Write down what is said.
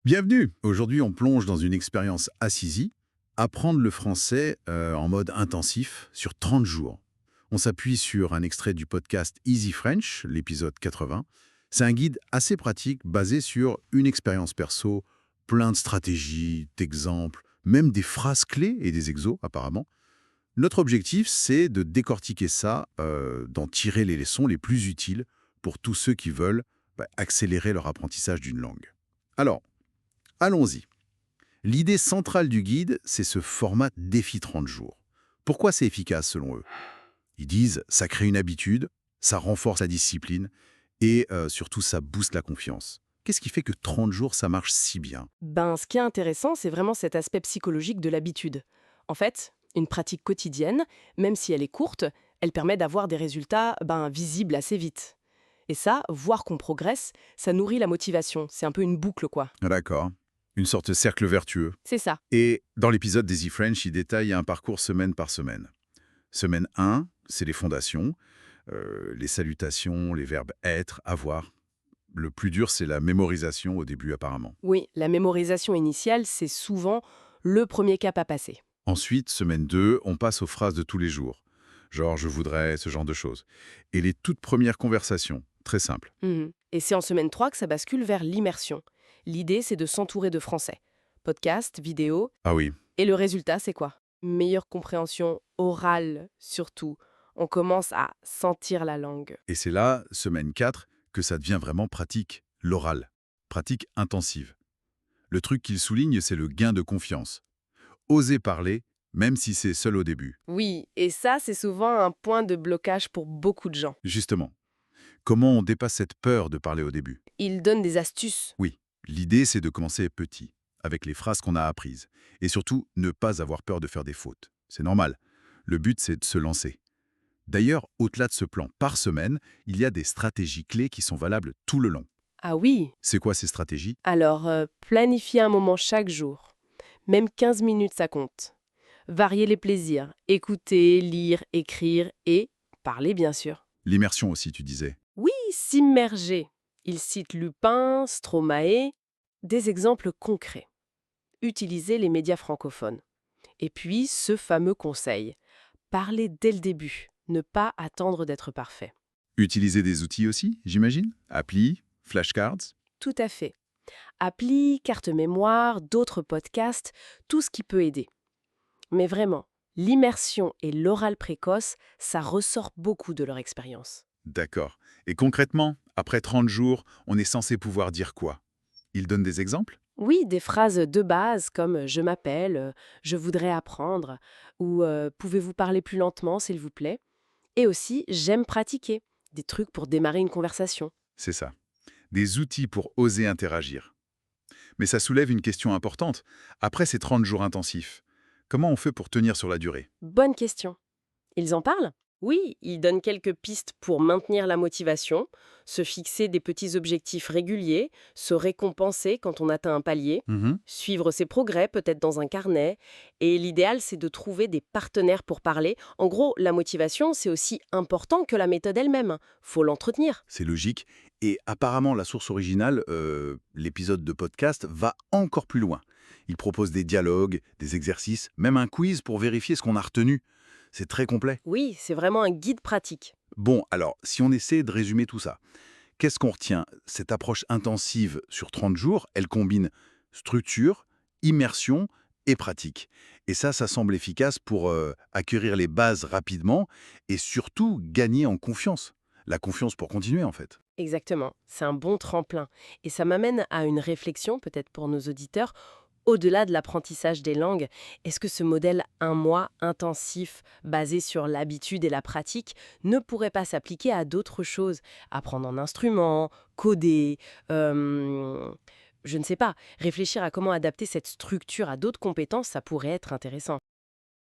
Bienvenue! Aujourd'hui, on plonge dans une expérience assisi, apprendre le français en mode intensif sur 30 jours. On s'appuie sur un extrait du podcast Easy French, l'épisode 80. C'est un guide assez pratique basé sur une expérience perso, plein de stratégies, d'exemples, même des phrases clés et des exos apparemment. Notre objectif, c'est de décortiquer ça, d'en tirer les leçons les plus utiles pour tous ceux qui veulent accélérer leur apprentissage d'une langue. Alors, allons-y. L'idée centrale du guide, c'est ce format défi 30 jours. Pourquoi c'est efficace selon eux? Ils disent ça crée une habitude, ça renforce la discipline et surtout ça booste la confiance. Qu'est-ce qui fait que 30 jours ça marche si bien? Ce qui est intéressant, c'est vraiment cet aspect psychologique de l'habitude. En fait, une pratique quotidienne, même si elle est courte, elle permet d'avoir des résultats visibles assez vite. Et ça, voir qu'on progresse, ça nourrit la motivation. C'est un peu une boucle, quoi. D'accord. Une sorte de cercle vertueux. C'est ça. Et dans l'épisode d'Easy French, il détaille un parcours semaine par semaine. Semaine 1, c'est les fondations, les salutations, les verbes être, avoir. Le plus dur, c'est la mémorisation au début apparemment. Oui, la mémorisation initiale, c'est souvent le premier cap à passer. Ensuite, semaine 2, on passe aux phrases de tous les jours. Genre, je voudrais, ce genre de choses. Et les toutes premières conversations, très simples. Et c'est en semaine 3 que ça bascule vers l'immersion. L'idée, c'est de s'entourer de français. Podcast, vidéo, Ah oui, et le résultat, c'est quoi? Meilleure compréhension orale, surtout. On commence à sentir la langue. et c'est là, semaine 4, que ça devient vraiment pratique, l'oral. Pratique intensive. Le truc qu'il souligne, c'est le gain de confiance. Oser parler, même si c'est seul au début. Oui, et ça, c'est souvent un point de blocage pour beaucoup de gens. Justement, comment on dépasse cette peur de parler au début? Il donne des astuces. Oui, l'idée c'est de commencer petit, avec les phrases qu'on a apprises. Et surtout, ne pas avoir peur de faire des fautes. C'est normal. Le but c'est de se lancer. D'ailleurs, au-delà de ce plan par semaine, il y a des stratégies clés qui sont valables tout le long. Ah oui. C'est quoi ces stratégies? Alors, planifier un moment chaque jour. Même 15 minutes, ça compte. Varier les plaisirs. Écouter, lire, écrire et parler, bien sûr. L'immersion aussi, tu disais. Oui, s'immerger. Il cite Lupin, Stromae. Des exemples concrets. Utiliser les médias francophones. Et puis, ce fameux conseil. Parler dès le début. Ne pas attendre d'être parfait. Utiliser des outils aussi, j'imagine? Applis, flashcards? Tout à fait. Appli, carte mémoire, d'autres podcasts, tout ce qui peut aider. Mais vraiment, l'immersion et l'oral précoce, ça ressort beaucoup de leur expérience. D'accord. Et concrètement, après 30 jours, on est censé pouvoir dire quoi? Il donne des exemples? Oui, des phrases de base comme je m'appelle, je voudrais apprendre, ou pouvez-vous parler plus lentement, s'il vous plaît. Et aussi, j'aime pratiquer, des trucs pour démarrer une conversation. C'est ça. Des outils pour oser interagir. Mais ça soulève une question importante. Après ces 30 jours intensifs, comment on fait pour tenir sur la durée? Bonne question. Ils en parlent? Oui, ils donnent quelques pistes pour maintenir la motivation, se fixer des petits objectifs réguliers, se récompenser quand on atteint un palier, Mhm. suivre ses progrès peut-être dans un carnet. Et l'idéal, c'est de trouver des partenaires pour parler. En gros, la motivation, c'est aussi important que la méthode elle-même. Faut l'entretenir. C'est logique. Et apparemment, la source originale, l'épisode de podcast, va encore plus loin. Il propose des dialogues, des exercices, même un quiz pour vérifier ce qu'on a retenu. C'est très complet. Oui, c'est vraiment un guide pratique. Bon, alors, si on essaie de résumer tout ça, qu'est-ce qu'on retient? Cette approche intensive sur 30 jours, elle combine structure, immersion et pratique. Et ça semble efficace pour acquérir les bases rapidement et surtout gagner en confiance. La confiance pour continuer, en fait. Exactement, c'est un bon tremplin. Et ça m'amène à une réflexion, peut-être pour nos auditeurs, au-delà de l'apprentissage des langues. Est-ce que ce modèle un mois intensif, basé sur l'habitude et la pratique, ne pourrait pas s'appliquer à d'autres choses? Apprendre un instrument, coder, je ne sais pas. Réfléchir à comment adapter cette structure à d'autres compétences, ça pourrait être intéressant.